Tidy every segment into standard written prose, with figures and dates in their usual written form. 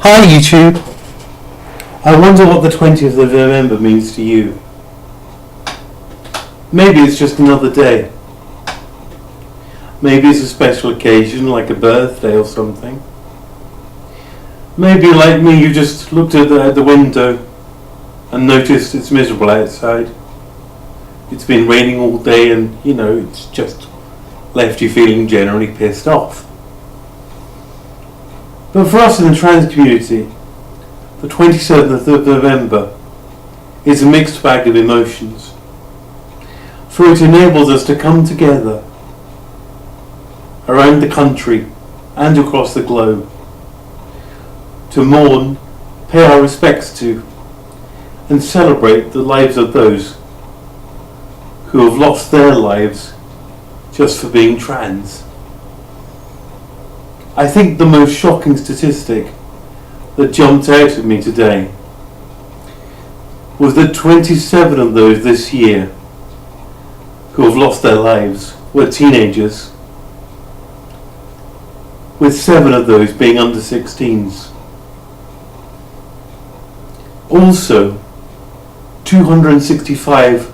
Hi YouTube! I wonder what the 20th of November means to you. Maybe it's just another day. Maybe it's a special occasion like a birthday or something. Maybe like me you just looked at the window and noticed it's miserable outside. It's been raining all day and it's just left you feeling generally pissed off. But for us in the trans community, the 27th of November is a mixed bag of emotions. For it enables us to come together around the country and across the globe to mourn, pay our respects to, and celebrate the lives of those who have lost their lives just for being trans. I think the most shocking statistic that jumped out at me today was that 27 of those this year who have lost their lives were teenagers, with 7 of those being under 16s. Also, 265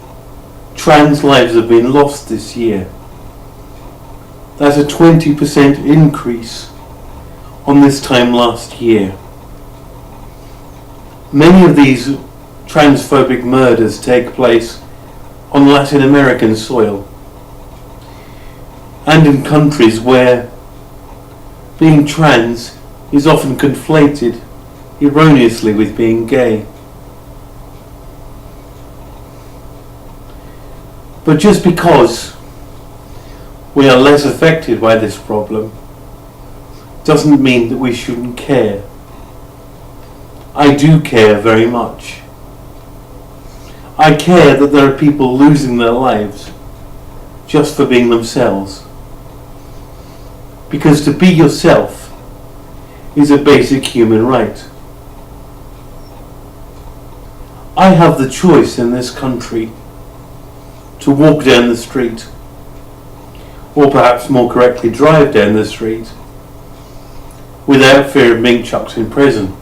trans lives have been lost this year. That's a 20% increase on this time last year. Many of these transphobic murders take place on Latin American soil and in countries where being trans is often conflated erroneously with being gay. But just because we are less affected by this problem doesn't mean that we shouldn't care. I do care very much. I care that there are people losing their lives just for being themselves. Because to be yourself is a basic human right. I have the choice in this country to walk down the street, or perhaps more correctly drive down the street, without fear of being chucked in prison.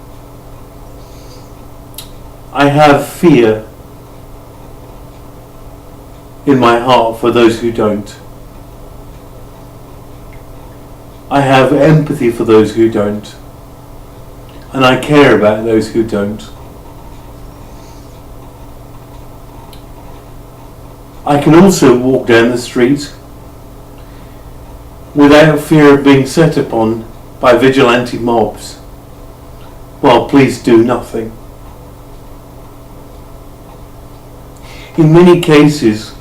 I have fear in my heart for those who don't. I have empathy for those who don't, and I care about those who don't. I can also walk down the street without fear of being set upon by vigilante mobs while police do nothing. In many cases,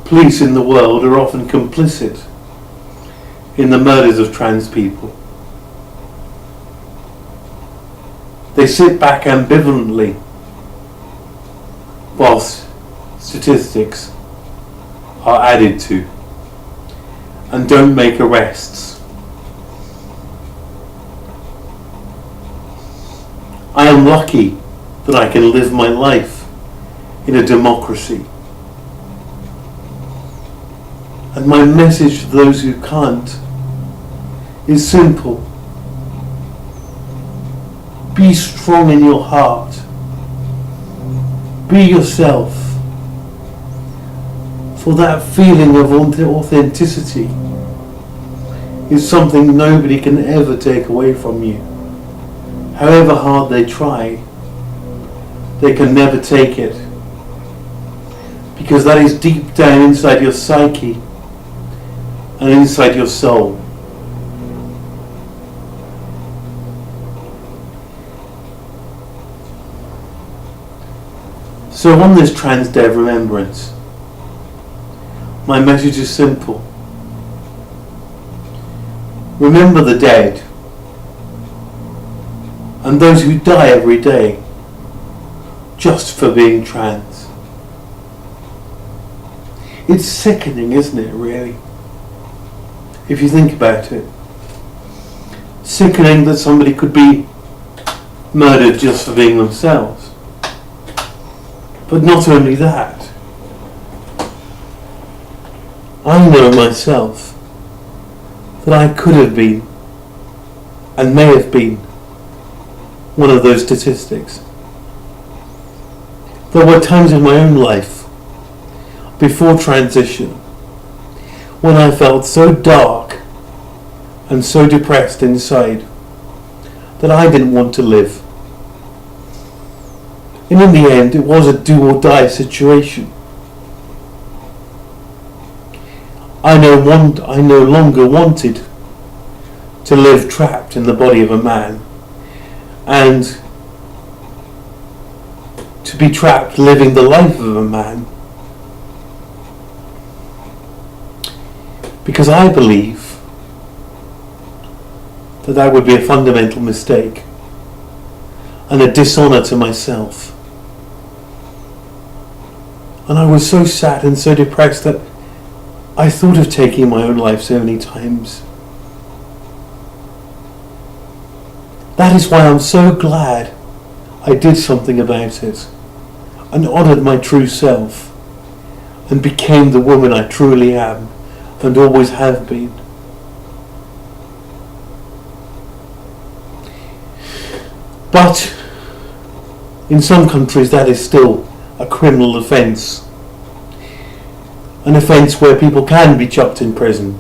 police in the world are often complicit in the murders of trans people. They sit back ambivalently whilst statistics are added to and don't make arrests. I am lucky that I can live my life in a democracy. And my message to those who can't is simple. Be strong in your heart. Be yourself. For that feeling of authenticity is something nobody can ever take away from you. However hard they try, they can never take it. Because that is deep down inside your psyche and inside your soul. So on this Trans Day of Remembrance, my message is simple. Remember the dead and those who die every day just for being trans. It's sickening, isn't it, really? If you think about it. Sickening that somebody could be murdered just for being themselves. But not only that. I know myself that I could have been and may have been one of those statistics. There were times in my own life, before transition, when I felt so dark and so depressed inside that I didn't want to live. And in the end, it was a do or die situation. I no longer wanted to live trapped in the body of a man and to be trapped living the life of a man. Because I believe that would be a fundamental mistake and a dishonour to myself. And I was so sad and so depressed that I thought of taking my own life so many times. That is why I'm so glad I did something about it and honoured my true self and became the woman I truly am and always have been. But in some countries that is still a criminal offence. An offence where people can be chucked in prison.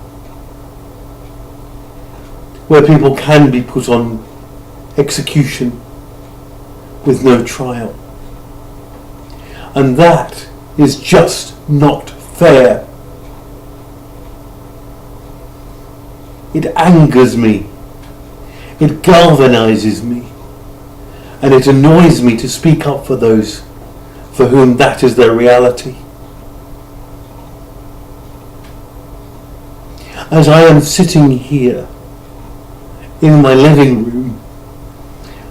Where people can be put on execution with no trial. And that is just not fair. It angers me. It galvanizes me. And it annoys me to speak up for those for whom that is their reality. As I am sitting here in my living room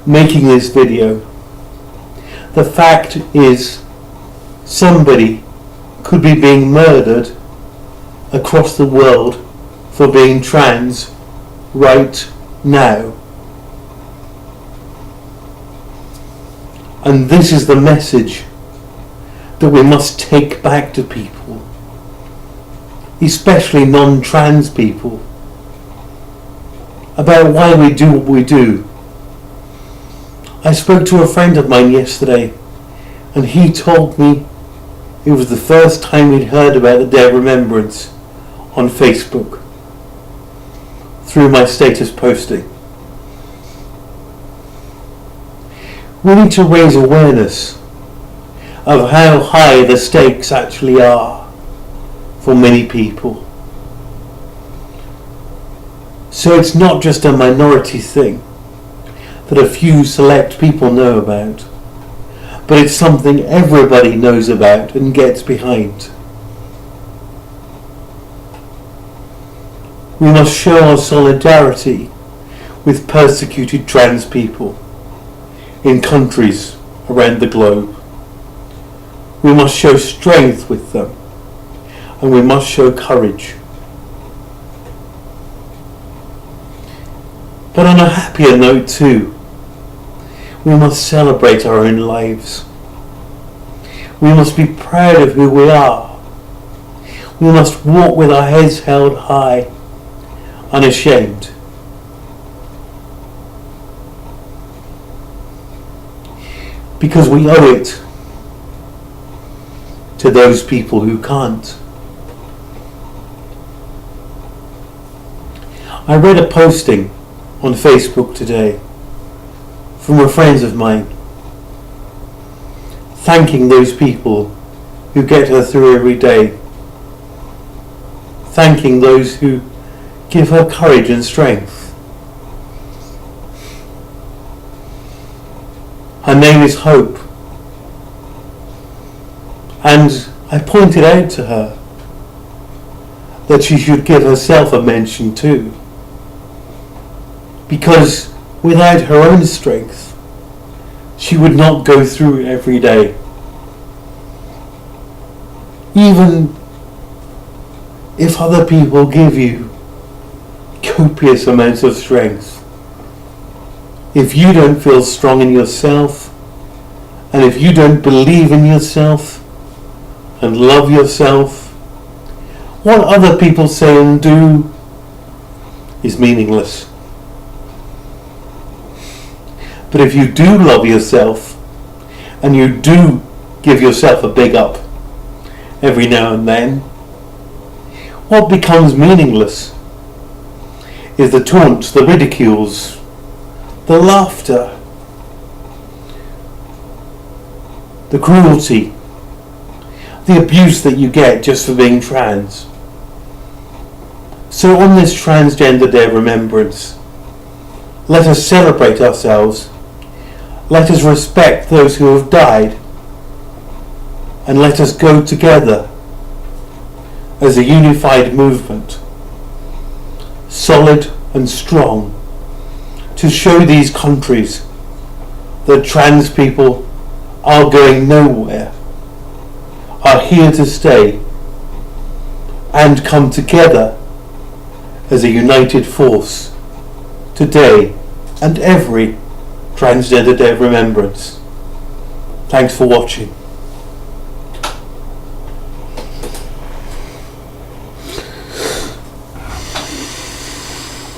making this video, the fact is somebody could be being murdered across the world for being trans right now. And this is the message that we must take back to people, especially non-trans people, about why we do what we do. I spoke to a friend of mine yesterday, and he told me it was the first time he'd heard about the Day of Remembrance on Facebook through my status posting. We need to raise awareness of how high the stakes actually are for many people. So it's not just a minority thing that a few select people know about, but it's something everybody knows about and gets behind. We must show our solidarity with persecuted trans people in countries around the globe. We must show strength with them, and we must show courage. But on a happier note too, we must celebrate our own lives. We must be proud of who we are. We must walk with our heads held high, unashamed. Because we owe it to those people who can't. I read a posting on Facebook today from a friend of mine thanking those people who get her through every day, thanking those who give her courage and strength. Her name is Hope, and I pointed out to her that she should give herself a mention too, because without her own strength she would not go through it every day. Even if other people give you copious amounts of strength, if you don't feel strong in yourself, and if you don't believe in yourself and love yourself, what other people say and do is meaningless. But if you do love yourself, and you do give yourself a big up every now and then, what becomes meaningless is the taunts, the ridicules, the laughter, the cruelty, the abuse that you get just for being trans. So on this Transgender Day of Remembrance, let us celebrate ourselves, let us respect those who have died, and let us go together as a unified movement, solid and strong, to show these countries that trans people are going nowhere, are here to stay, and come together as a united force today and every Transgender Day of Remembrance. Thanks for watching.